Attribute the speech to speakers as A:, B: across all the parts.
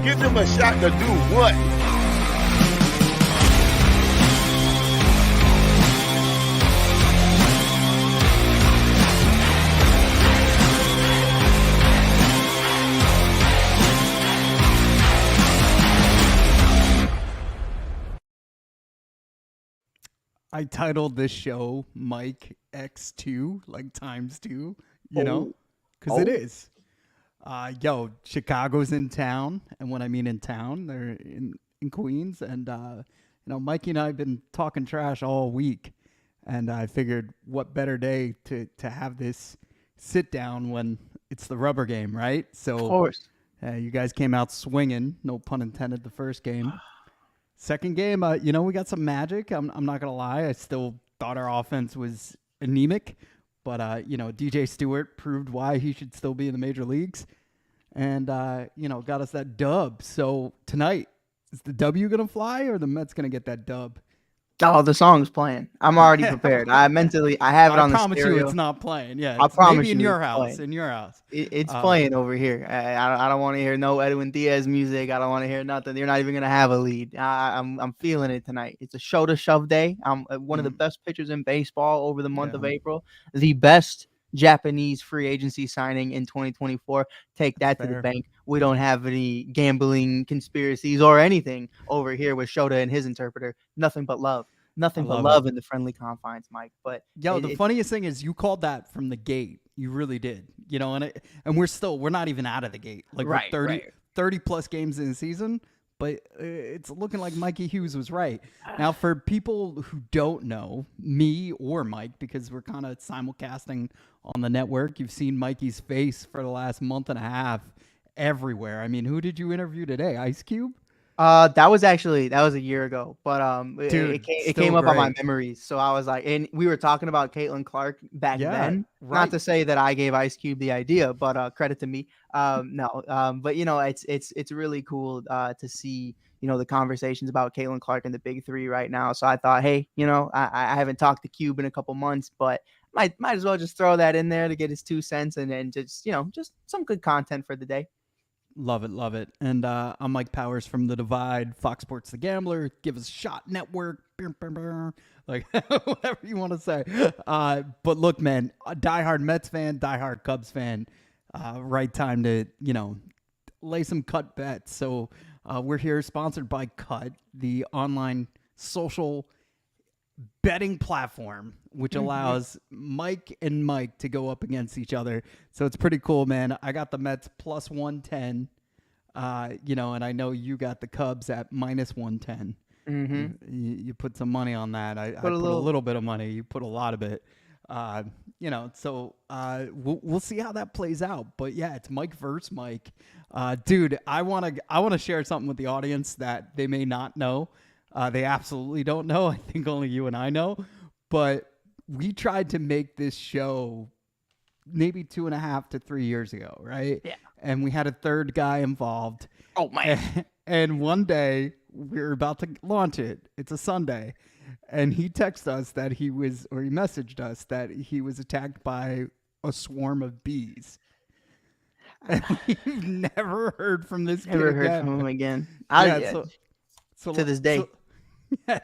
A: Give them a shot to do what?
B: I titled this show Mike X2, like times two, because it is. Chicago's in town. And when I mean in town, they're in Queens. And, Mikey and I have been talking trash all week. And I figured what better day to have this sit down when it's the rubber game, right? So,
C: of course.
B: You guys came out swinging, no pun intended, the first game. Second game, we got some magic. I'm not going to lie. I still thought our offense was anemic. But, DJ Stewart proved why he should still be in the major leagues. And, got us that dub. So tonight, is the W going to fly or the Mets going to get that dub?
C: Oh, the song's playing. I'm already prepared. I have it on the stereo.
B: I promise you it's not playing. Yeah,
C: I promise
B: maybe in
C: you
B: your house.
C: playing.
B: In your house.
C: It's playing over here. I don't want to hear no Edwin Diaz music. I don't want to hear nothing. You're not even going to have a lead. I'm feeling it tonight. It's a show to shove day. I'm one of the best pitchers in baseball over the month of April. The best Japanese free agency signing in 2024. Take that to the bank. We don't have any gambling conspiracies or anything over here with Shota and his interpreter. Nothing but love. Nothing but love in the friendly confines, Mike. But
B: the funniest thing is you called that from the gate. You really did. And we're not even out of the gate. Like we're 30 plus games in the season, but it's looking like Mikey Hughes was right. Now, for people who don't know me or Mike, because we're kind of simulcasting on the network, you've seen Mikey's face for the last month and a half everywhere. I mean, who did you interview today? Ice Cube?
C: That was a year ago, but
B: Dude,
C: it came up on my memories. So I was like, and we were talking about Caitlin Clark back then. Right. Not to say that I gave Ice Cube the idea, but credit to me. But it's really cool to see the conversations about Caitlin Clark and the big three right now. So I thought, hey, I haven't talked to Cube in a couple months, but might as well just throw that in there to get his 2 cents and just some good content for the day.
B: Love it. And I'm Mike Powers from The Divide, Fox Sports The Gambler, Give Us a Shot Network, like whatever you want to say. But look, man, a diehard Mets fan, diehard Cubs fan, right time to, lay some cut bets. So we're here sponsored by Cut, the online social betting platform, which allows Mike and Mike to go up against each other. So it's pretty cool, man. I got the Mets plus 110, and I know you got the Cubs at minus 110. You put some money on that. I put a little bit of money. You put a lot of it. So we'll see how that plays out. But yeah, it's Mike versus Mike. Dude, I want to share something with the audience that they may not know. They absolutely don't know. I think only you and I know. But we tried to make this show maybe 2.5 to 3 years ago, right?
C: Yeah.
B: And we had a third guy involved.
C: Oh, man.
B: And one day we were about to launch it. It's a Sunday. And he texted us that he messaged us that he was attacked by a swarm of bees. And we've never heard from this kid again.
C: Never heard from him again. To this day.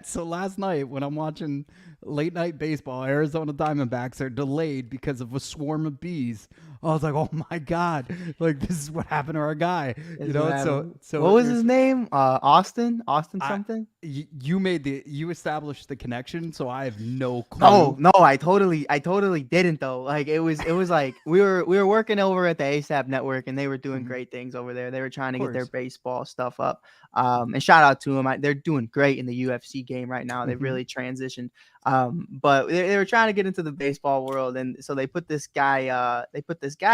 B: So last night when I'm watching late night baseball, Arizona Diamondbacks are delayed because of a swarm of bees. I was like, oh my God, like this is what happened to our guy. So
C: what was his name? Austin something?
B: You established the connection, so I have no clue.
C: Oh no, I totally didn't though. Like it was like we were working over at the ASAP network and they were doing great things over there. They were trying to get their baseball stuff up. And shout out to them. They're doing great in the UFC game right now. They've really transitioned. But they were trying to get into the baseball world, and so they put this guy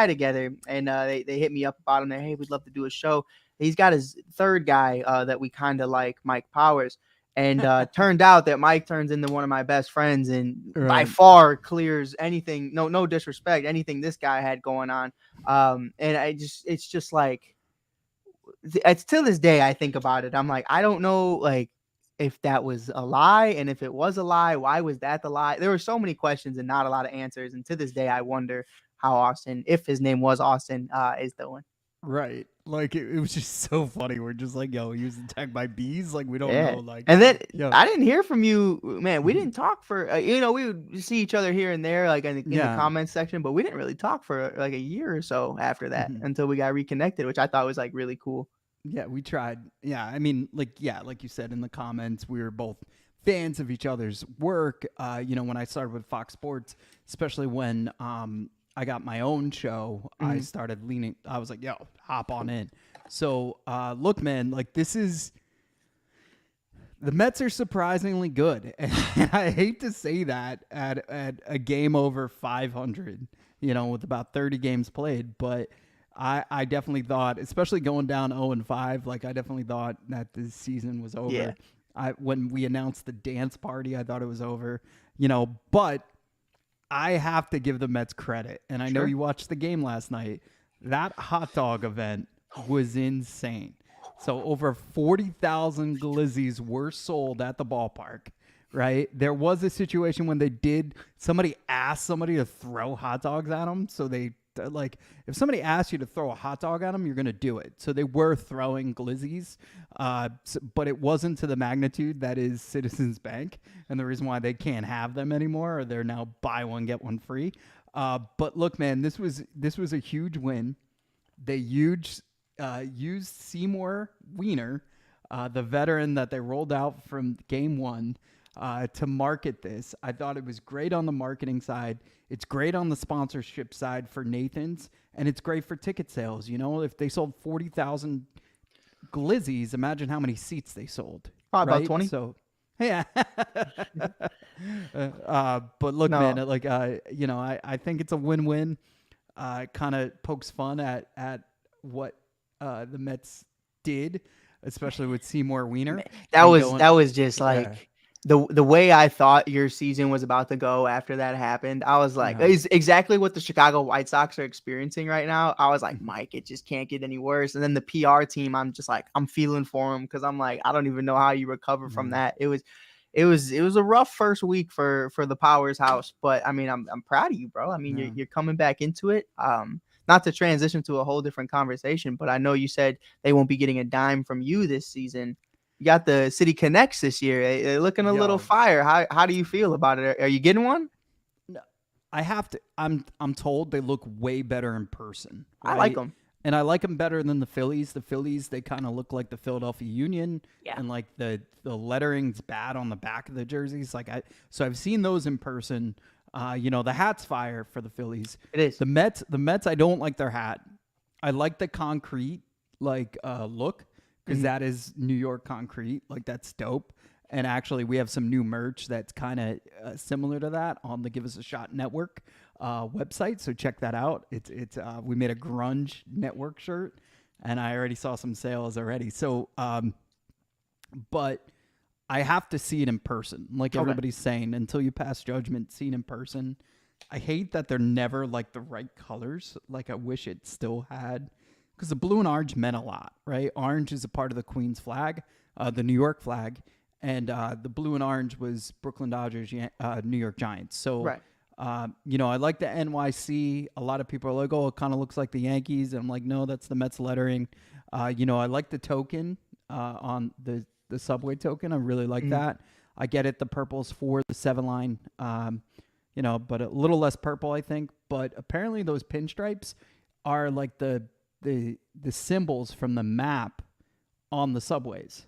C: together, and they hit me up about him. There, hey, we'd love to do a show. He's got his third guy that we kind of like, Mike Powers, and turned out that Mike turns into one of my best friends, and by far clears anything. No disrespect, anything this guy had going on. And it's just like, it's till this day I think about it. I'm like, I don't know, like, if that was a lie, and if it was a lie, why was that the lie? There were so many questions and not a lot of answers. And to this day, I wonder how Austin, if his name was Austin, is doing.
B: Right. Like it was just so funny. We're just like, yo, he was attacked by bees. Like we don't
C: Yeah.
B: know. Like,
C: And then
B: yo,
C: I didn't hear from you, man. We
B: mhm.
C: didn't talk for, we would see each other here and there, like in the
B: Yeah.
C: comments section, but we didn't really talk for like a year or so after that
B: Mhm.
C: until we got reconnected, which I thought was like really cool.
B: Yeah, we tried. Yeah, I mean, like you said in the comments, we were both fans of each other's work. When I started with Fox Sports, especially when I got my own show, I started leaning. I was like, yo, hop on in. So, look, man, like this is the Mets are surprisingly good, and I hate to say that at a game over 500, with about 30 games played, but. I definitely thought, especially going down 0-5, like I definitely thought that this season was over.
C: Yeah.
B: When we announced the dance party, I thought it was over, but I have to give the Mets credit. And I know you watched the game last night. That hot dog event was insane. So over 40,000 glizzies were sold at the ballpark, right? There was a situation when somebody asked somebody to throw hot dogs at them. So like if somebody asks you to throw a hot dog at them, you're going to do it. So they were throwing glizzies, but it wasn't to the magnitude that is Citizens Bank. And the reason why they can't have them anymore, or they're now buy one, get one free. But look, man, this was a huge win. They used Seymour Wiener, the veteran that they rolled out from game one, to market this. I thought it was great on the marketing side. It's great on the sponsorship side for Nathan's, and it's great for ticket sales. If they sold 40,000 glizzies, imagine how many seats they sold.
C: Probably
B: right?
C: about 20.
B: So, yeah. But look, man, like, I think it's a win-win. Kind of pokes fun at what the Mets did, especially with Seymour Wiener.
C: That was just like the way I thought your season was about to go after that happened. I was like, it's exactly what the Chicago White Sox are experiencing right now. I was like, Mike, it just can't get any worse. And then the PR team, I'm just like, I'm feeling for them because I'm like, I don't even know how you recover from that. It was a rough first week for the Powers house, but I mean, I'm proud of you, bro. I mean, you're coming back into it. Not to transition to a whole different conversation, but I know you said they won't be getting a dime from you this season. You got the City Connects this year. They're looking a little fire. How do you feel about it? Are you getting one?
B: No, I have to. I'm told they look way better in person. Right?
C: I like them.
B: And I like them better than the Phillies. The Phillies, they kind of look like the Philadelphia Union.
C: Yeah.
B: And like the lettering's bad on the back of the jerseys. So I've seen those in person. The hat's fire for the Phillies.
C: It is.
B: The Mets, I don't like their hat. I like the concrete look. Because that is New York concrete. Like, that's dope. And actually, we have some new merch that's kind of similar to that on the Give Us a Shot Network website. So check that out. We made a grunge network shirt, and I already saw some sales already. So, but I have to see it in person. Like everybody's saying, until you pass judgment, see it in person. I hate that they're never like the right colors. Like I wish it still had. Because the blue and orange meant a lot, right? Orange is a part of the Queen's flag, the New York flag, and the blue and orange was Brooklyn Dodgers, New York Giants. So, I like the NYC. A lot of people are like, oh, it kind of looks like the Yankees. And I'm like, no, that's the Mets lettering. I like the token on the subway token. I really like that. I get it. The purple's for the 7 line, but a little less purple, I think. But apparently those pinstripes are like the symbols from the map on the subways.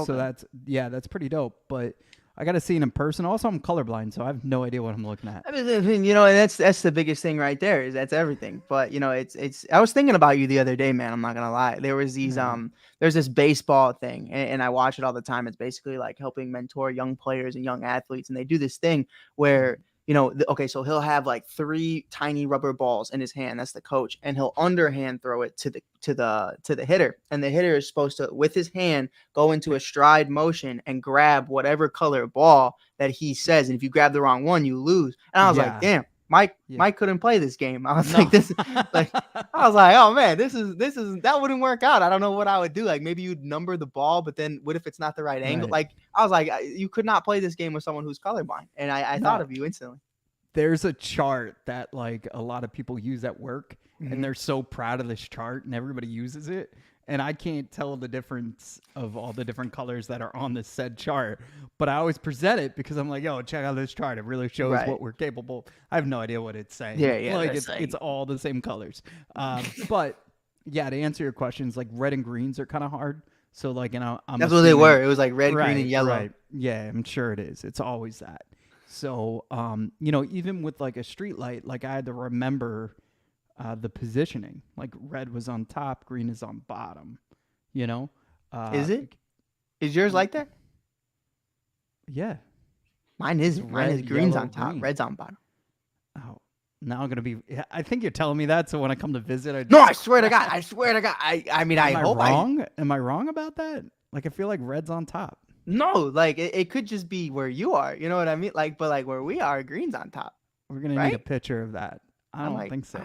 B: So that's pretty dope. But I got to see it in person. Also, I'm colorblind, so I have no idea what I'm looking at.
C: I mean, that's the biggest thing right there. Is that's everything. But it's. I was thinking about you the other day, man. I'm not gonna lie. There was these there's this baseball thing, and I watch it all the time. It's basically like helping mentor young players and young athletes, and they do this thing where. So he'll have like 3 tiny rubber balls in his hand. That's the coach, and he'll underhand throw it to the hitter, and the hitter is supposed to, with his hand, go into a stride motion and grab whatever color ball that he says. And if you grab the wrong one, you lose. And I was like, damn, Mike couldn't play this game. I was like, I was like, oh man, this is that wouldn't work out. I don't know what I would do. Like maybe you'd number the ball, but then what if it's not the right angle? Like I was like, you could not play this game with someone who's colorblind. And I thought of you instantly.
B: There's a chart that like a lot of people use at work, and they're so proud of this chart, and everybody uses it. And I can't tell the difference of all the different colors that are on this said chart, but I always present it because I'm like, yo, check out this chart. It really shows what we're capable. I have no idea what it's saying.
C: Yeah,
B: like it's all the same colors. But yeah, to answer your questions, like red and greens are kind of hard. So like, I'm
C: that's what they were. It was like red, green, and yellow.
B: Right. Yeah, I'm sure it is. It's always that. So even with like a street light, like I had to remember the positioning. Like red was on top, green is on bottom.
C: Is it? Is yours like that?
B: Yeah.
C: Mine is
B: red,
C: mine is green's
B: yellow,
C: on top,
B: green.
C: red's on bottom.
B: Oh, now I'm gonna be. I think you're telling me that. So when I come to visit,
C: No, I swear to God, I mean, I hope
B: wrong. Am I wrong about that? Like I feel like red's on top.
C: No, like it could just be where you are. You know what I mean? Like, but like where we are, green's on top.
B: We're gonna need a picture of that. I don't think so.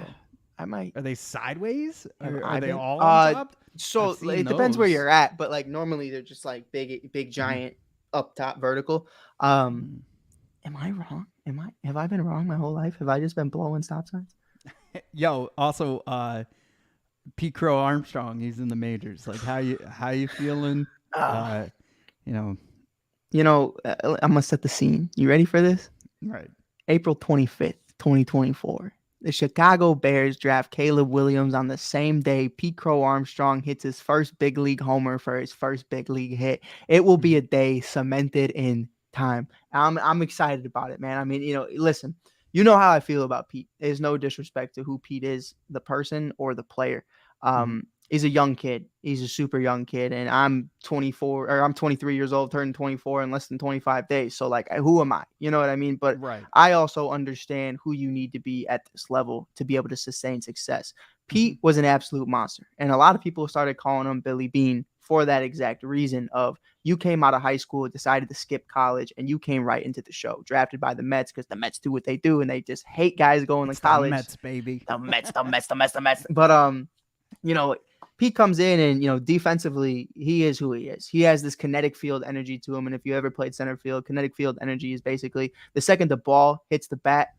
C: I might.
B: Are they sideways? Are they
C: been?
B: all on top?
C: So it depends where you're at, but like normally they're just like big giant up top vertical. Am I wrong? Have I been wrong my whole life? Have I just been blowing stop signs?
B: Yo, also Pete Crow Armstrong, he's in the majors. Like how you feeling? I'm
C: gonna set the scene. You ready for this?
B: Right.
C: April 25th, 2024. The Chicago Bears draft Caleb Williams on the same day Pete Crow Armstrong hits his first big league homer for his first big league hit. It will be a day cemented in time. I'm excited about it, man. I mean, listen, you know how I feel about Pete. There's no disrespect to who Pete is, the person or the player. He's a young kid. He's a super young kid. And I'm 23 years old, turning 24 in less than 25 days. So like, who am I? You know what I mean? But I also understand who you need to be at this level to be able to sustain success. Pete was an absolute monster. And a lot of people started calling him Billy Bean for that exact reason of you came out of high school, decided to skip college, and you came right into the show, drafted by the Mets because the Mets do what they do. And they just hate guys going to college.
B: The Mets, baby.
C: The Mets. But, Pete comes in and, defensively, he is who he is. He has this kinetic field energy to him. And if you ever played center field, kinetic field energy is basically the second the ball hits the bat,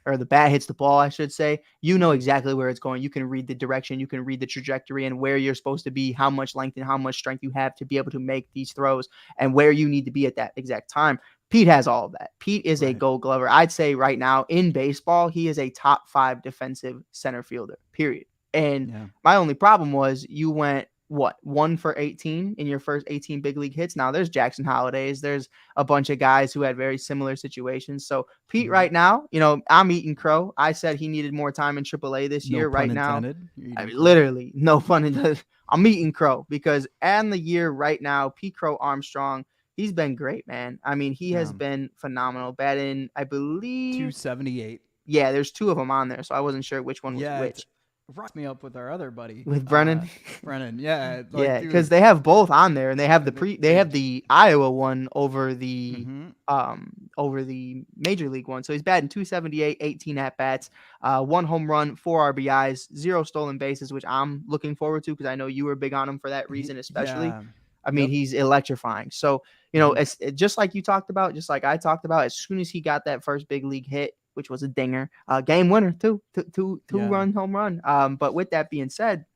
C: or the bat hits the ball, I should say, you know exactly where it's going. You can read the direction, you can read the trajectory and where you're supposed to be, how much length and how much strength you have to be able to make these throws and where you need to be at that exact time. Pete has all of that. Pete is a Gold Glover. I'd say right now in baseball, he is a top 5 defensive center fielder, period. And my only problem was you went, 1 for 18 in your first 18 big league hits. Now there's Jackson Hollidays. There's a bunch of guys who had very similar situations. So Pete right now, I'm eating crow. I said he needed more time in AAA this year. Right now, I mean, literally no fun intended. I'm eating crow because the year right now, Pete Crow Armstrong, he's been great, man. I mean, he has been phenomenal. Batting, I believe
B: 278.
C: Yeah, there's 2 of them on there. So I wasn't sure which one was which.
B: Rocked me up with our other buddy
C: with Brennan.
B: Yeah,
C: because they have both on there, and they have the Iowa one over the major league one. So he's batting 278, 18 at bats, 1 home run, 4 RBIs, 0 stolen bases, which I'm looking forward to because I know you were big on him for that reason, especially. Yeah. I mean, he's electrifying. So it's just like you talked about, just like I talked about. As soon as he got that first big league hit, which was a dinger, game winner too, two-run home run. But with that being said,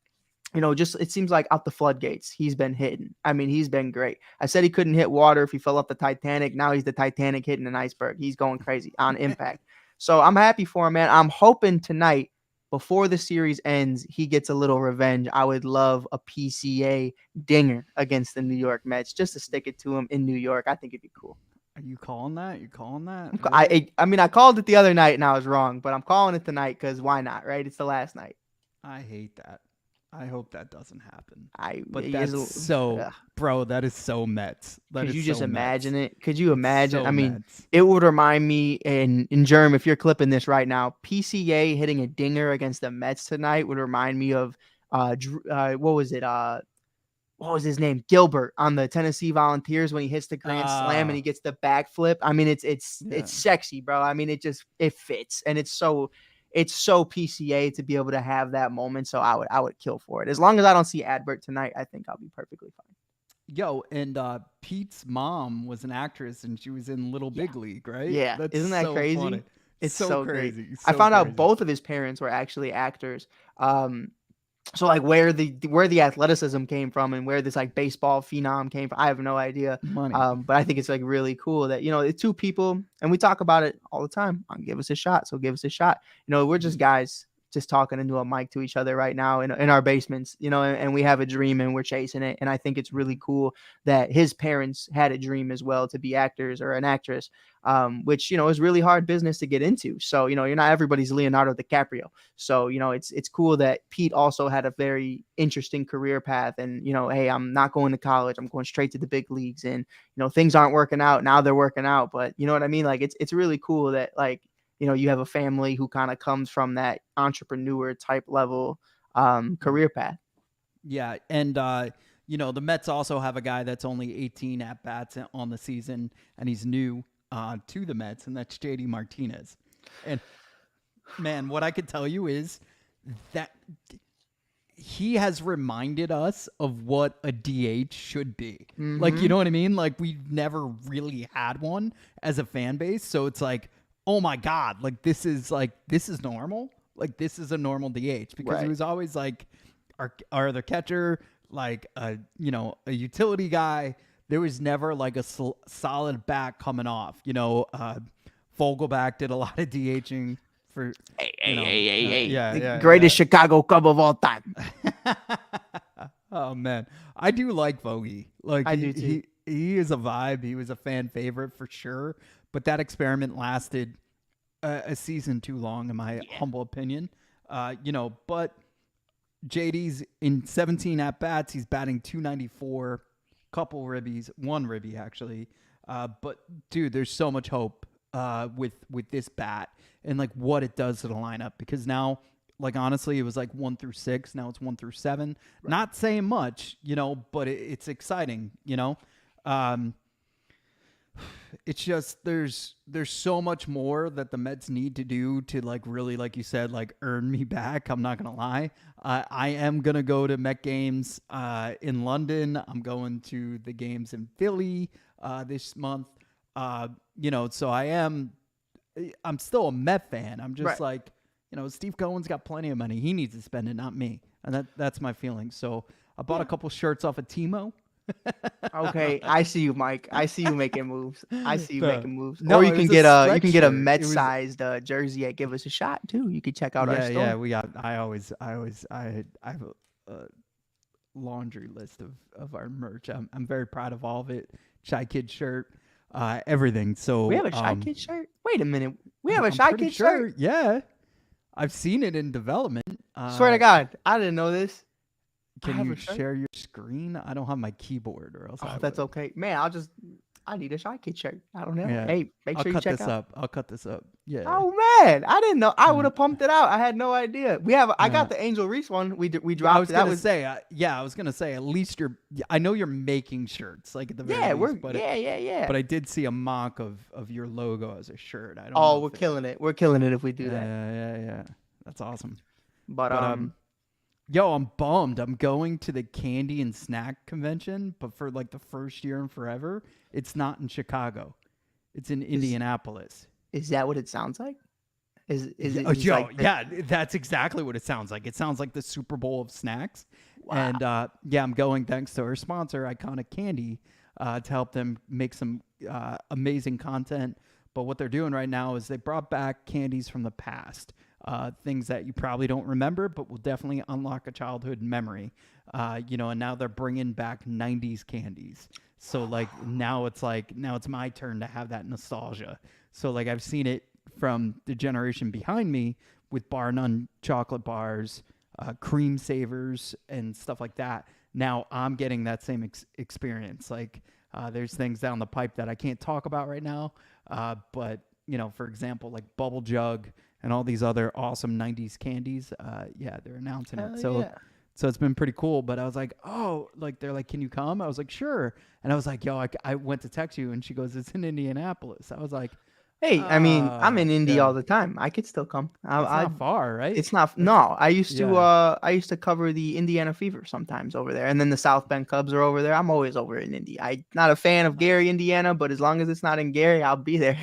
C: just it seems like out the floodgates, he's been hitting. I mean, he's been great. I said he couldn't hit water if he fell off the Titanic. Now he's the Titanic hitting an iceberg. He's going crazy on impact. So I'm happy for him, man. I'm hoping tonight, before the series ends, he gets a little revenge. I would love a PCA dinger against the New York Mets just to stick it to him in New York. I think it'd be cool.
B: Are you calling that? You calling that?
C: Really? I mean, I called it the other night and I was wrong, but I'm calling it tonight because why not, right? It's the last night.
B: I hate that. I hope that doesn't happen.
C: But
B: that's bro, that is so Mets.
C: Could you just imagine it? Could you imagine?
B: So
C: I mean,
B: Mets.
C: It would remind me, in Germ, if you're clipping this right now, PCA hitting a dinger against the Mets tonight would remind me of, what was it? What was his name? Gilbert on the Tennessee Volunteers when he hits the grand slam and he gets the backflip. I mean, it's sexy, bro. I mean, it fits, and it's so PCA to be able to have that moment. So I would kill for it. As long as I don't see Adbert tonight, I think I'll be perfectly fine.
B: Yo, and Pete's mom was an actress, and she was in Little Big League, right?
C: Yeah, isn't that so crazy?
B: Funny.
C: It's
B: So
C: so great.
B: crazy.
C: I
B: So
C: found out
B: crazy.
C: both of his parents were actually actors. So like where the athleticism came from and where this like baseball phenom came from, I have no idea.
B: Money.
C: But I think it's like really cool that it's two people, and we talk about it all the time. Give us a shot, so give us a shot. We're just guys just talking into a mic to each other right now in our basements, and we have a dream and we're chasing it. And I think it's really cool that his parents had a dream as well to be actors or an actress, which is really hard business to get into. So you're not everybody's Leonardo DiCaprio. So it's cool that Pete also had a very interesting career path. And hey, I'm not going to college. I'm going straight to the big leagues. And things aren't working out. Now they're working out. But you know what I mean? Like it's really cool that like you have a family who kind of comes from that entrepreneur type level career path.
B: Yeah, and the Mets also have a guy that's only 18 at bats on the season, and he's new to the Mets, and that's JD Martinez. And man, what I could tell you is that he has reminded us of what a DH should be. Like, you know what I mean? Like, we've never really had one as a fan base, so it's like, oh my God, like this is normal. Like this is a normal DH because he was always like our other catcher, like a utility guy. There was never like a solid back coming off. Vogelback did a lot of DHing for
C: the greatest Chicago Cub of all time.
B: Oh man, I do like Vogie. Like
C: I do too.
B: He is a vibe. He was a fan favorite for sure. But that experiment lasted a season too long, in my humble opinion. But JD's in 17 at bats. He's batting .294, couple ribbies, one ribby actually. But dude, there's so much hope with this bat and like what it does to the lineup, because now, like honestly, it was like 1 through 6. Now it's 1 through 7. Right. Not saying much, but it's exciting. It's just there's so much more that the Mets need to do to like really, like you said, like earn me back. I'm not gonna lie. I am gonna go to Met games in London. I'm going to the games in Philly this month. So I'm still a Met fan. I'm just like, Steve Cohen's got plenty of money. He needs to spend it, not me. And that's my feeling. So I bought a couple shirts off of Timo.
C: Okay, I see you, Mike. I see you making moves. Making moves.
B: No,
C: or you can get a
B: Met
C: Met-sized jersey at Give Us a Shot too. You can check out our store.
B: Yeah, we got. I have a laundry list of our merch. I'm very proud of all of it. Shy Kid shirt, everything. So
C: we have a Shy Kid shirt. Wait a minute, we have a Shy Kid shirt.
B: Yeah, I've seen it in development.
C: Swear to God, I didn't know this.
B: Can you share your screen? I don't have my keyboard, or else.
C: That's okay, man. I need a Shy Kid shirt. I don't know.
B: Yeah.
C: Hey, make sure you check out.
B: I'll cut this up. Yeah.
C: Oh man, I didn't know. I would have pumped it out. I had no idea. I got the Angel Reese one. We dropped.
B: I was gonna say. I was gonna say. At least I know you're making shirts, like at the very least.
C: Yeah.
B: But I did see a mock of your logo as a shirt. I don't.
C: Oh, we're killing it. We're killing it if we do that.
B: Yeah. That's awesome.
C: But
B: yo, I'm bummed. I'm going to the candy and snack convention, but for like the first year in forever, it's not in Chicago. It's in Indianapolis.
C: Is that what it sounds like?
B: Yeah, that's exactly what it sounds like. It sounds like the Super Bowl of snacks. Wow. And I'm going thanks to our sponsor, Iconic Candy, to help them make some amazing content. But what they're doing right now is they brought back candies from the past. Things that you probably don't remember, but will definitely unlock a childhood memory. And now they're bringing back 90s candies. So like now it's my turn to have that nostalgia. So like I've seen it from the generation behind me with Bar None chocolate bars, cream savers, and stuff like that. Now I'm getting that same experience. Like there's things down the pipe that I can't talk about right now. But for example, like Bubble Jug and all these other awesome 90s candies. They're announcing it. So it's been pretty cool. But I was like, oh, like they're like, can you come? I was like, sure. And I was like, yo, I went to text you. And she goes, it's in Indianapolis. I was like,
C: hey, I mean, I'm in Indy all the time. I could still come.
B: It's not far, right?
C: It's not. No, I used to cover the Indiana Fever sometimes over there. And then the South Bend Cubs are over there. I'm always over in Indy. I'm not a fan of Gary, Indiana, but as long as it's not in Gary, I'll be there.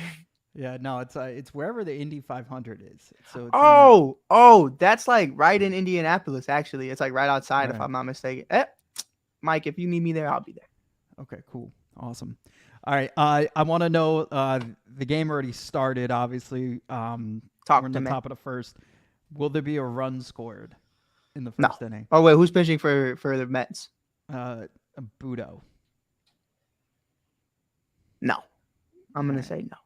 B: Yeah, no, it's wherever the Indy 500 is. So it's in that.
C: Oh, that's like right in Indianapolis. Actually, it's like right outside, if
B: Right.
C: I'm not mistaken. Mike, if you need me there, I'll be there.
B: Okay, cool. Awesome. All right. I want to know the game already started, obviously. We're
C: Talk
B: in
C: to
B: the
C: me.
B: top of the first. Will there be a run scored in the
C: No.
B: first inning?
C: Oh wait, who's pitching for the Mets?
B: A Budo.
C: No. I'm gonna
B: Right.
C: say no.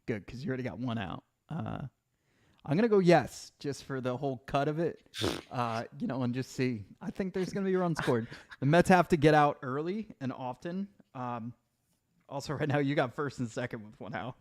B: Good, because you already got one out. I'm gonna go yes, just for the whole cut of it. And just see. I think there's gonna be a run scored. The Mets have to get out early and often. Also, right now you got first and second with one out.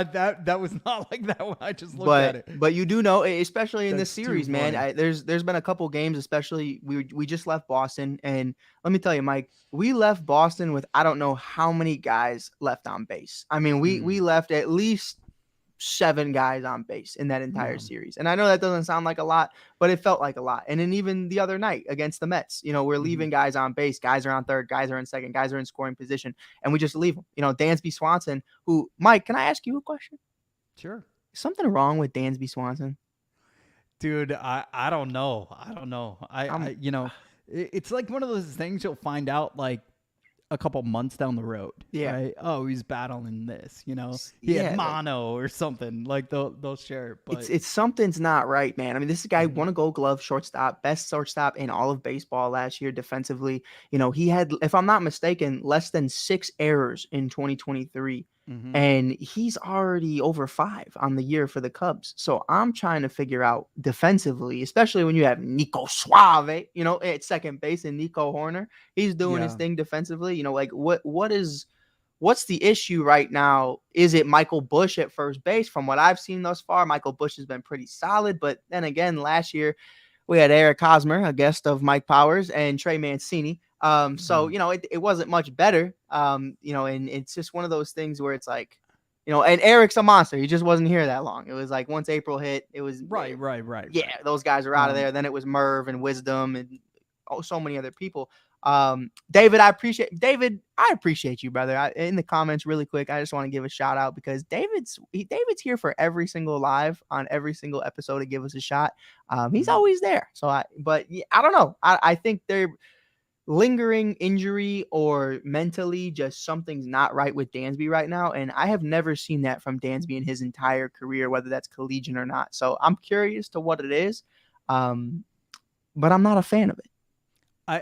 B: That was not like that when I just looked at it.
C: But you do know, especially in this
B: That's too
C: series, man.
B: funny.
C: There's been a couple games, especially we just left Boston, and let me tell you, Mike, we left Boston with I don't know how many guys left on base. I mean, we left at least 7 guys on base in that entire
B: Yeah.
C: series. And I know that doesn't sound like a lot, but it felt like a lot. And then even the other night against the Mets, we're leaving guys on base, guys are on third, guys are in second, guys are in scoring position, and we just leave them. Dansby Swanson, who, Mike, can I ask you a question?
B: Sure.
C: Is something wrong with Dansby Swanson?
B: Dude, I don't know. It's like one of those things you'll find out like a couple months down the road.
C: Yeah.
B: Right? Oh, he's battling this, He
C: Yeah,
B: had mono or something. Like they'll share it. But
C: it's something's not right, man. I mean, this guy won a Gold Glove shortstop, best shortstop in all of baseball last year defensively. He had, if I'm not mistaken, less than 6 errors in 2023. And he's already over 5 on the year for the Cubs. So I'm trying to figure out defensively, especially when you have Nico Suave, at second base, and Nico Horner. He's doing his thing defensively. What's the issue right now? Is it Michael Busch at first base? From what I've seen thus far, Michael Busch has been pretty solid. But then again, last year we had Eric Hosmer, a guest of Mike Powers, and Trey Mancini. So it wasn't much better. And it's just one of those things where it's like, and Eric's a monster. He just wasn't here that long. It was like once April hit, it was
B: right.
C: Yeah, those guys are out of there. Then it was Merv and Wisdom and so many other people. David, I appreciate you, brother. In the comments really quick, I just want to give a shout out because David's here for every single live on every single episode to give us a shot. He's always there. So I don't know. I think they're lingering injury or mentally just something's not right with Dansby right now. And I have never seen that from Dansby in his entire career, whether that's collegiate or not. So I'm curious to what it is. But I'm not a fan of it.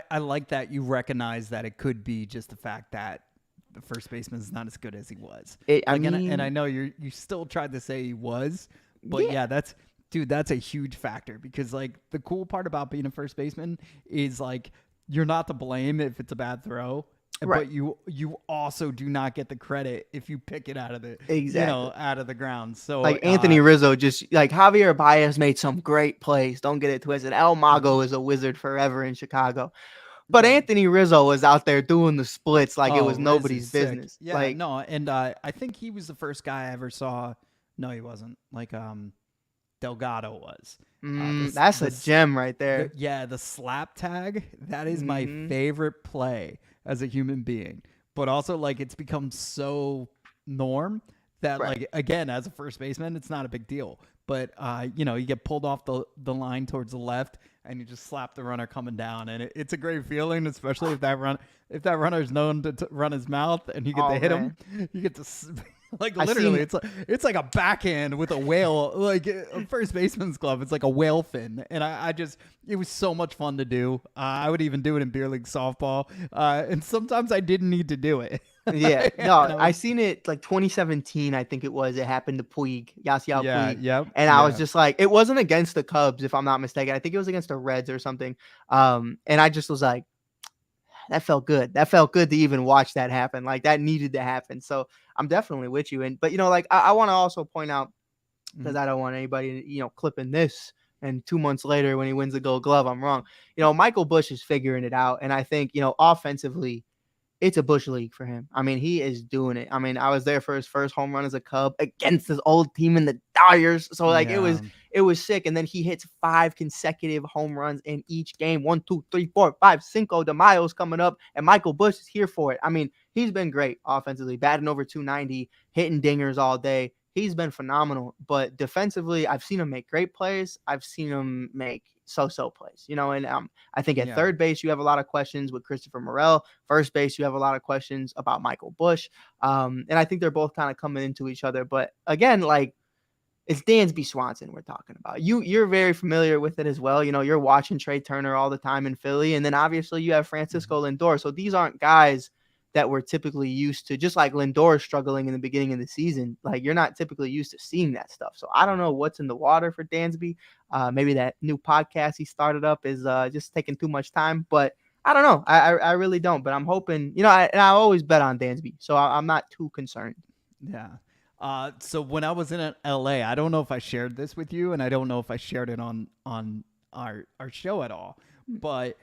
B: I like that you recognize that it could be just the fact that the first baseman is not as good as he was. And I know you still tried to say he was, but yeah, that's a huge factor because like the cool part about being a first baseman is like you're not to blame if it's a bad throw. Right. But you also do not get the credit if you pick it out of the out of the ground. So
C: like Anthony Rizzo, just like Javier Baez made some great plays. Don't get it twisted. El Mago is a wizard forever in Chicago, but Anthony Rizzo was out there doing the splits like it was nobody's business.
B: Yeah, and I think he was the first guy I ever saw. No, he wasn't. Like Delgado was.
C: That's a gem right there.
B: The slap tag. That is my favorite play as a human being, but also like it's become so norm that like again as a first baseman it's not a big deal, but you get pulled off the line towards the left and you just slap the runner coming down, and it's a great feeling, especially if that runner is known to run his mouth and you get to hit him. You get to like literally it's like a backhand with a whale, like a first baseman's glove. It's like a whale fin, and it was so much fun to do. I would even do it in beer league softball, and sometimes I didn't need to do it.
C: Yeah, no, I seen it like 2017, I think it was. It happened to Puig, Yasiel Puig. And I was just like, it wasn't against the Cubs, if I'm not mistaken. I think it was against the Reds or something. And I just was like, that felt good. That felt good to even watch that happen. Like that needed to happen. So I'm definitely with you. But like I want to also point out, because I don't want anybody, clipping this. And 2 months later, when he wins the Gold Glove, I'm wrong. Michael Busch is figuring it out. And I think, offensively, it's a Bush league for him. I mean, he is doing it. I mean, I was there for his first home run as a Cub against his old team in the Dyers. So like it was sick. And then he hits 5 consecutive home runs in each game. 1, 2, 3, 4, 5, Cinco de Mayo's coming up, and Michael Bush is here for it. I mean, he's been great offensively, batting over 290, hitting dingers all day. He's been phenomenal. But defensively, I've seen him make great plays. I've seen him make so plays, and I think at third base, you have a lot of questions with Christopher Morel. First base, you have a lot of questions about Michael Bush. And I think they're both kind of coming into each other. But again, like, it's Dansby Swanson we're talking about. You're very familiar with it as well. You're watching Trey Turner all the time in Philly. And then obviously you have Francisco Lindor. So these aren't guys that we're typically used to, just like Lindor struggling in the beginning of the season. Like, you're not typically used to seeing that stuff. So I don't know what's in the water for Dansby. Maybe that new podcast he started up is just taking too much time, but I don't know. I really don't, but I'm hoping, I always bet on Dansby, so I'm not too concerned.
B: Yeah. So when I was in LA, I don't know if I shared this with you, and I don't know if I shared it on our show at all, but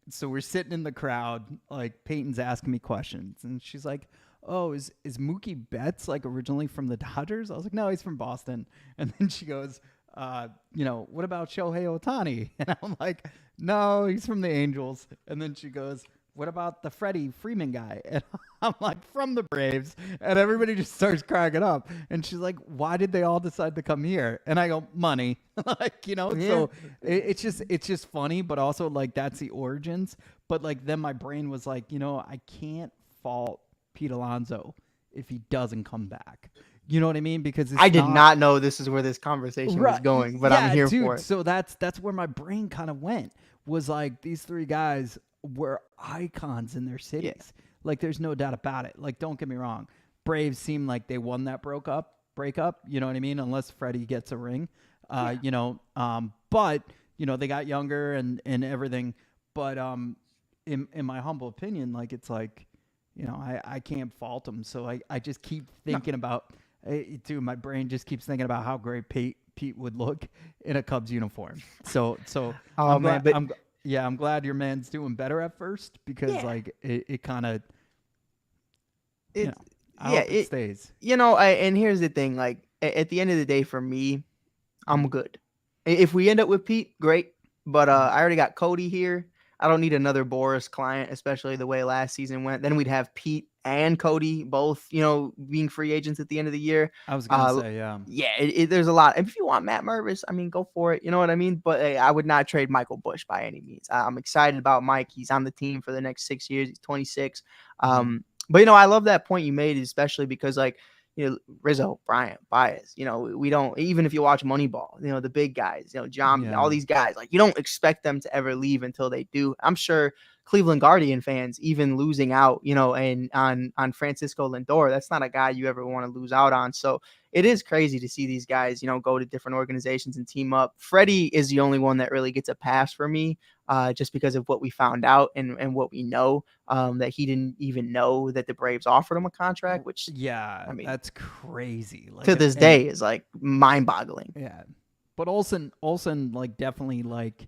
B: so we're sitting in the crowd, like Peyton's asking me questions, and she's like, "Oh, is Mookie Betts like originally from the Dodgers?" I was like, "No, he's from Boston." And then she goes, "What about Shohei Ohtani?" And I'm like, "No, he's from the Angels." And then she goes, "What about the Freddie Freeman guy?" And I'm like, "From the Braves." And everybody just starts cracking up. And she's like, "Why did they all decide to come here?" And I go, "Money." So it's just funny, but also like that's the origins. But like then my brain was like, I can't fault Pete Alonso if he doesn't come back. You know what I mean? Because
C: I did not know this is where this conversation was going, but I'm here for it.
B: So that's where my brain kind of went, was like these 3 guys were icons in their cities. Yeah. Like, there's no doubt about it. Like, don't get me wrong. Braves seem like they won that breakup. You know what I mean? Unless Freddie gets a ring, but they got younger and everything. But in my humble opinion, like, it's like, I can't fault them. So I just keep thinking about, dude, my brain just keeps thinking about how great Pete would look in a Cubs uniform. So I'm glad your man's doing better at first, because like it kind of, I hope it stays.
C: And here's the thing, like at the end of the day, for me, I'm good. If we end up with Pete, great. But I already got Cody here. I don't need another Boris client, especially the way last season went. Then we'd have Pete and Cody both, being free agents at the end of the year.
B: I was going to say, yeah.
C: Yeah, there's a lot. If you want Matt Mervis, I mean, go for it. You know what I mean? But I would not trade Michael Bush by any means. I'm excited about Mike. He's on the team for the next 6 years. He's 26. But, I love that point you made, especially because, like, Rizzo, Bryant, Baez, we don't, even if you watch Moneyball, the big guys, John, all these guys, like, you don't expect them to ever leave until they do. I'm sure Cleveland Guardian fans, even losing out, and on Francisco Lindor, that's not a guy you ever want to lose out on. So it is crazy to see these guys, go to different organizations and team up. Freddie is the only one that really gets a pass for me, just because of what we found out and what we know, that he didn't even know that the Braves offered him a contract, which,
B: I mean, that's crazy.
C: Like, to this day is like mind-boggling.
B: Yeah, but Olsen, like, definitely, like,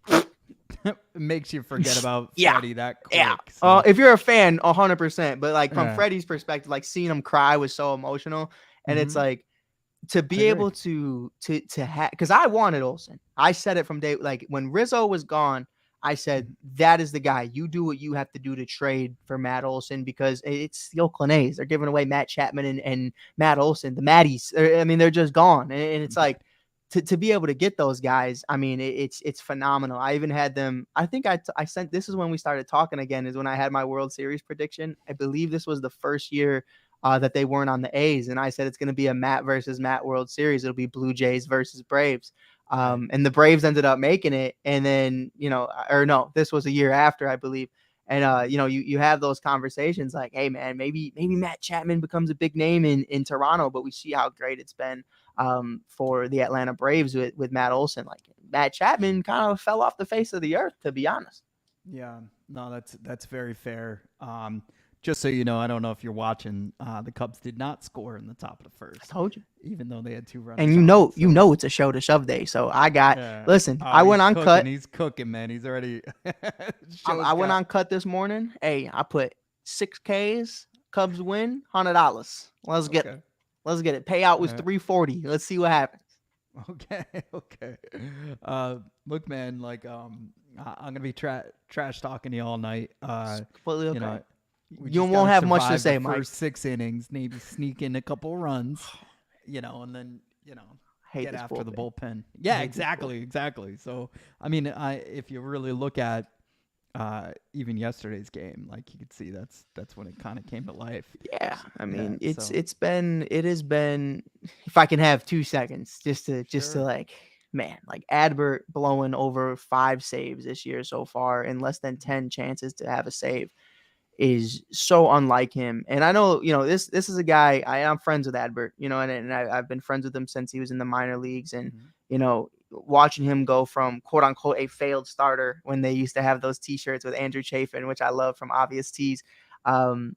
B: makes you forget about Freddie that quick.
C: Yeah. So. If you're a fan, 100%. But like from Freddie's perspective, like seeing him cry was so emotional, and it's like to be able to have, because I wanted Olsen. I said it from day, like when Rizzo was gone, I said that is the guy. You do what you have to do to trade for Matt Olson, because it's the Oakland A's. They're giving away Matt Chapman and Matt Olson, the Matties. I mean, they're just gone, and it's like. To be able to get those guys, I mean, it's phenomenal. I even had them. I think I sent. This is when we started talking again. Is when I had my World Series prediction. I believe this was the first year that they weren't on the A's, and I said it's going to be a Matt versus Matt World Series. It'll be Blue Jays versus Braves, and the Braves ended up making it. And then this was a year after, I believe. And you have those conversations like, hey man, maybe Matt Chapman becomes a big name in Toronto, but we see how great it's been for the Atlanta Braves with Matt Olson. Like, Matt Chapman kind of fell off the face of the earth, to be honest.
B: Yeah, no, that's very fair. Just so you know, I don't know if you're watching, the Cubs did not score in the top of the first.
C: I told you.
B: Even though they had 2 runs.
C: And you know it's a show to shove day. So I got listen, I went on cut.
B: He's cooking, man. He's already
C: I went on cut this morning. Hey, I put 6 Ks. Cubs win, $100. Let's get it. Let's get it. Payout was $340. Let's see what happens.
B: Okay. Look, man, like I'm gonna be trash talking to you all night.
C: Completely okay.
B: You know,
C: you won't have much to say, Mike.
B: First 6 innings, maybe sneak in a couple runs, and then get after the bullpen. Yeah, exactly. So I mean, if you really look at even yesterday's game, like you could see that's when it kind of came to life.
C: Yeah, I mean, it has been if I can have 2 seconds just to like, man, like Adbert blowing over 5 saves this year so far in less than 10 chances to have a save is so unlike him. And I know, this is a guy, I'm friends with Adbert, and I've been friends with him since he was in the minor leagues. And, watching him go from quote unquote a failed starter when they used to have those t-shirts with Andrew Chafin, which I love from Obvious Tees, to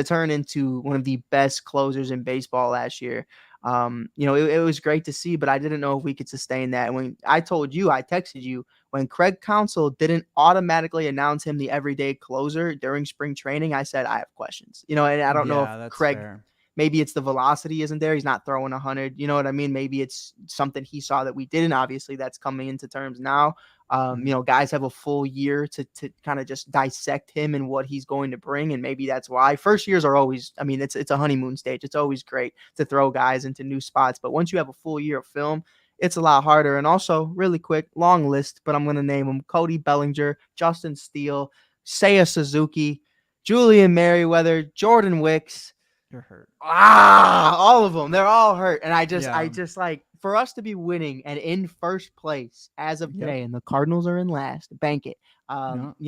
C: turn into one of the best closers in baseball last year. It was great to see, but I didn't know if we could sustain that. And when I texted you, when Craig Counsell didn't automatically announce him the everyday closer during spring training, I said, I have questions, and I don't know if Craig, maybe it's the velocity isn't there. He's not throwing 100. You know what I mean? Maybe it's something he saw that we didn't. Obviously, that's coming into terms now. Guys have a full year to kind of just dissect him and what he's going to bring. And maybe that's why first years are always, it's a honeymoon stage. It's always great to throw guys into new spots. But once you have a full year of film, it's a lot harder. And also, really quick, long list, but I'm going to name them: Cody Bellinger, Justin Steele, Seiya Suzuki, Julian Merriweather, Jordan Wicks.
B: You're hurt.
C: All of them. They're all hurt. And I just like, for us to be winning and in first place as of today, and the Cardinals are in last, bank it. To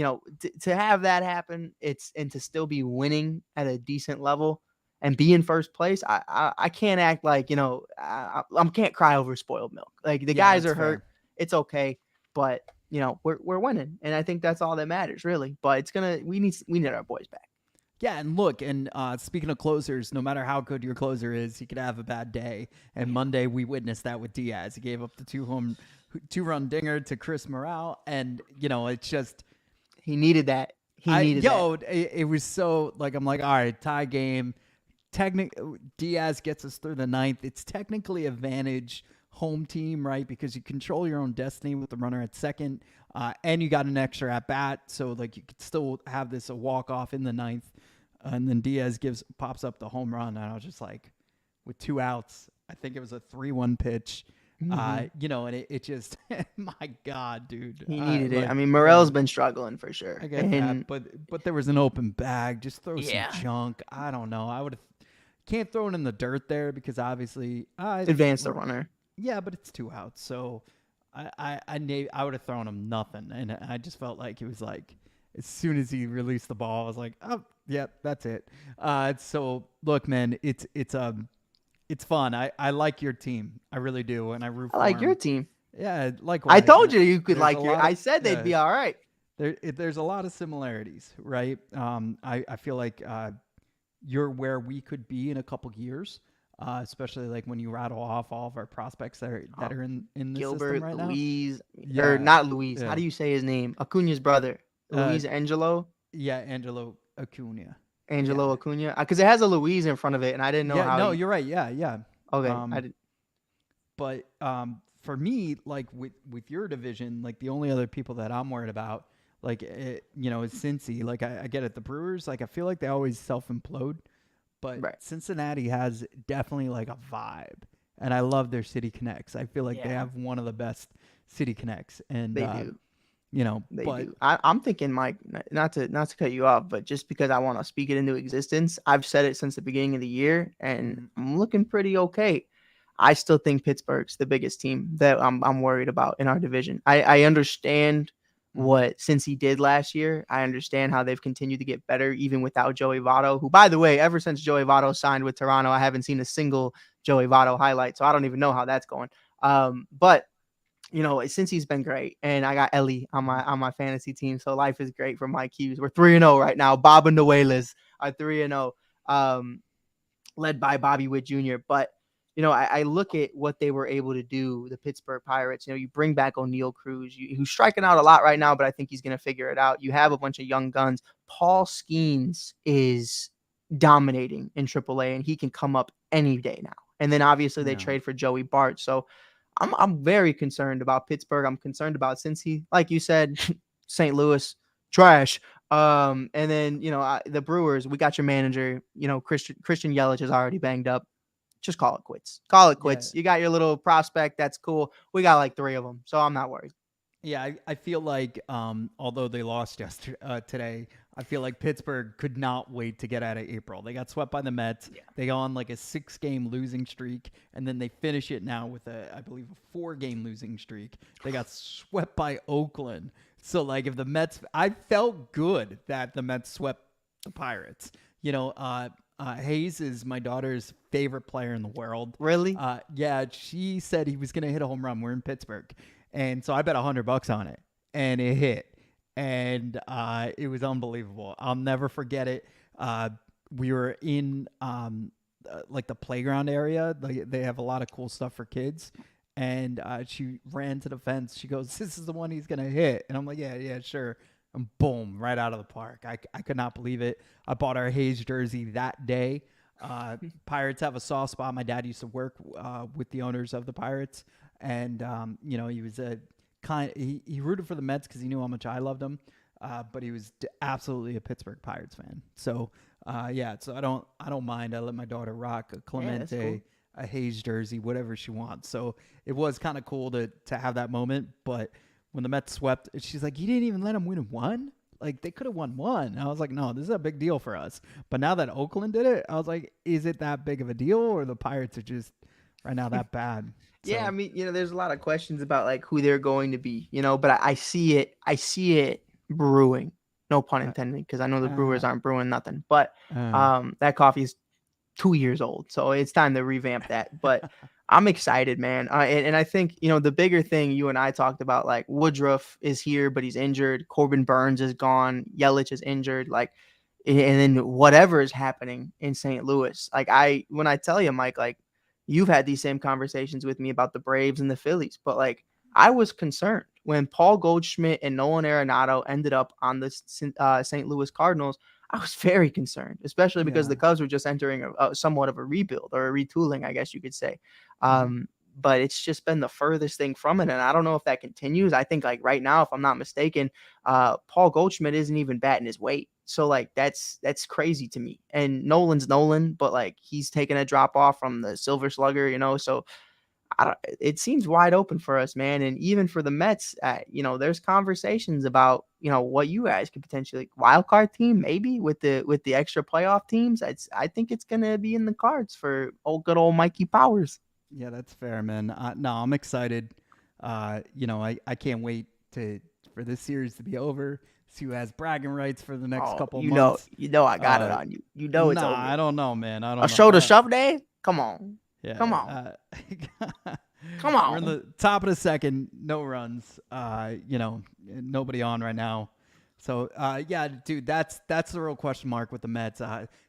C: have that happen, and to still be winning at a decent level and be in first place, I can't act like, I can't cry over spoiled milk. Like the guys are hurt. It's okay. But, we're winning. And I think that's all that matters, really. But we need our boys back.
B: Yeah, and look, and speaking of closers, no matter how good your closer is, he could have a bad day. And Monday, we witnessed that with Diaz. He gave up the 2-run dinger to Chris Morale, and it's just
C: he needed that.
B: It was so like I'm like, all right, tie game. Diaz gets us through the 9th. It's technically advantage home team, right? Because you control your own destiny with the runner at second, and you got an extra at bat, so like you could still have this a walk off in the 9th. And then Diaz pops up the home run, and I was just like, with 2 outs, I think it was a 3-1 pitch, and it just, my God, dude.
C: He needed it. Morel's been struggling for sure.
B: I get that, but there was an open bag. Just throw some junk. I don't know. Can't throw it in the dirt there because obviously
C: advance the runner.
B: Yeah, but it's 2 outs, so I would have thrown him nothing, and I just felt like it was like, as soon as he released the ball, I was like, oh, yeah, that's it. So look, man, it's fun. I like your team. I really do. And I root for
C: I like your team.
B: Yeah. Likewise.
C: I told you could like I said they'd be all right.
B: There's a lot of similarities, right? I feel like you're where we could be in a couple years. Especially like when you rattle off all of our prospects that are in the
C: Gilbert,
B: system right
C: Luis,
B: now.
C: Or not Luis. How do you say his name? Acuna's brother. Luis Angelo?
B: Yeah, Angelo Acuna.
C: Acuna? Because it has a Luis in front of it, and I didn't know how.
B: No, you're right. Yeah.
C: Okay. I did.
B: But for me, like with your division, like the only other people that I'm worried about, like, is Cincy. Like, I get it. The Brewers, like, I feel like they always self-implode. But Cincinnati has definitely, like, a vibe. And I love their City Connects. I feel like they have one of the best City Connects. And
C: they do.
B: They
C: do. I'm thinking, Mike, not to cut you off, but just because I want to speak it into existence, I've said it since the beginning of the year, and I'm looking pretty okay. I still think Pittsburgh's the biggest team that I'm worried about in our division. I understand what Cincy did last year. I understand how they've continued to get better even without Joey Votto, who, by the way, ever since Joey Votto signed with Toronto, I haven't seen a single Joey Votto highlight, so I don't even know how that's going. But since he's been great, and I got Ellie on my fantasy team, so life is great for Mike Hughes. We're 3-0 right now. Bob and Noelas are 3-0, led by Bobby Witt Jr. But I look at what they were able to do, the Pittsburgh Pirates. You bring back O'Neal Cruz, who's striking out a lot right now, but I think he's going to figure it out. You have a bunch of young guns. Paul Skeens is dominating in AAA, and he can come up any day now. And then obviously they trade for Joey Bart. So I'm very concerned about Pittsburgh. I'm concerned about Cincy, like you said, St. Louis, trash. And then the Brewers. We got your manager. Christian Yelich is already banged up. Just call it quits. Call it quits. Yeah. You got your little prospect. That's cool. We got like 3 of them, so I'm not worried.
B: Yeah, I feel like although they lost today, I feel like Pittsburgh could not wait to get out of April. They got swept by the Mets. Yeah. They go on like a 6-game losing streak, and then they finish it now with I believe a 4-game losing streak. They got swept by Oakland. So like if the Mets, I felt good that the Mets swept the Pirates. Hayes is my daughter's favorite player in the world.
C: Really?
B: Yeah, she said he was going to hit a home run. We're in Pittsburgh. And so I bet $100 on it, and it hit. And it was unbelievable. I'll never forget it. We were in like the playground area. They have a lot of cool stuff for kids. And she ran to the fence. She goes, "This is the one he's going to hit." And I'm like, yeah, sure. And boom, right out of the park. I could not believe it. I bought our Hayes jersey that day. Pirates have a soft spot. My dad used to work with the owners of the Pirates. And, he was he rooted for the Mets because he knew how much I loved them. But he was absolutely a Pittsburgh Pirates fan. So, so I don't mind. I let my daughter rock a Clemente, cool. A Hayes jersey, whatever she wants. So it was kind of cool to have that moment. But when the Mets swept, she's like, "You didn't even let them win 1? Like, they could have won 1." And I was like, "No, this is a big deal for us." But now that Oakland did it, I was like, is it that big of a deal, or the Pirates are just right now that bad? So.
C: Yeah, I mean, there's a lot of questions about like who they're going to be, but I see it brewing. No pun intended, because I know the Brewers aren't brewing nothing. But that coffee is 2 years old, so it's time to revamp that. But I'm excited, man. And I think, the bigger thing you and I talked about, like Woodruff is here, but he's injured. Corbin Burns is gone. Yelich is injured. Like, and then whatever is happening in St. Louis. Like when I tell you, Mike, like you've had these same conversations with me about the Braves and the Phillies, but like I was concerned when Paul Goldschmidt and Nolan Arenado ended up on the St. Louis Cardinals. I was very concerned, especially because the Cubs were just entering somewhat of a rebuild or a retooling, I guess you could say. But it's just been the furthest thing from it. And I don't know if that continues. I think like right now, if I'm not mistaken, Paul Goldschmidt isn't even batting his weight. So like, that's crazy to me. And Nolan's Nolan, but like he's taking a drop off from the Silver Slugger, so it seems wide open for us, man. And even for the Mets, there's conversations about, what you guys could potentially wild card team, maybe with the extra playoff teams. I think it's going to be in the cards for good old Mikey Powers.
B: Yeah, that's fair, man. No, I'm excited. I can't wait for this series to be over. See who has bragging rights for the next couple months.
C: I got it on you. It's over.
B: I don't know, man. I don't know.
C: A shoulder shove day? Come on.
B: Yeah.
C: Come on. Come on.
B: We're in the top of the second, no runs. Nobody on right now. So, dude, that's the real question mark with the Mets.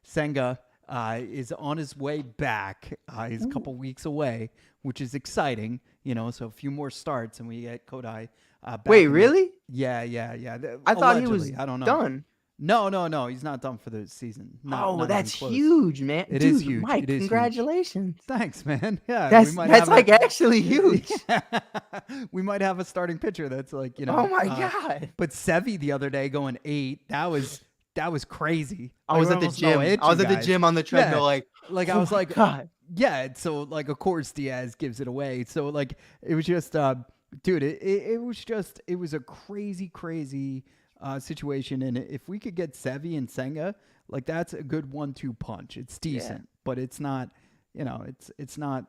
B: Senga is on his way back. He's a couple weeks away, which is exciting. So a few more starts and we get Kodai back.
C: Wait, really?
B: Yeah.
C: I thought he was
B: I don't know.
C: done.
B: No. He's not done for the season. Not
C: that's huge, man.
B: It is huge.
C: Mike,
B: it is
C: congratulations.
B: Huge. Thanks, man. Yeah,
C: that's like actually huge.
B: We might have a starting pitcher that's like,
C: Oh my god!
B: But Sevy the other day going 8. That was crazy.
C: I was at the gym. The gym on the treadmill,
B: like I was like,
C: God.
B: Yeah. So like, of course, Diaz gives it away. So like, it was just, dude. It was a crazy situation, and if we could get Sevy and Senga, like that's a good 1-2 punch. It's decent, but it's not, it's not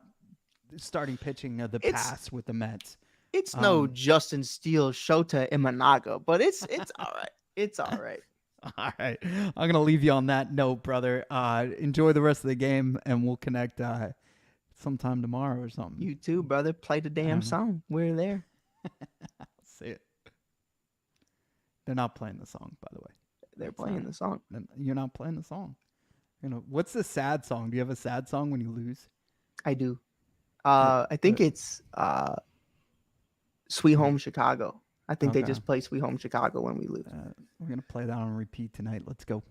B: starting pitching of the past with the Mets.
C: It's no Justin Steele, Shota Imanaga, but it's all right. It's all right.
B: All right, I'm gonna leave you on that note, brother. Enjoy the rest of the game, and we'll connect sometime tomorrow or something.
C: You too, brother. Play the damn song. We're there.
B: See it. They're not playing the song, by the way.
C: They're playing the song.
B: You're not playing the song. What's the sad song? Do you have a sad song when you lose?
C: I do. I think it's Sweet Home Chicago. I think they
B: Okay.
C: just play Sweet Home Chicago when we lose.
B: We're gonna play that on repeat tonight. Let's go.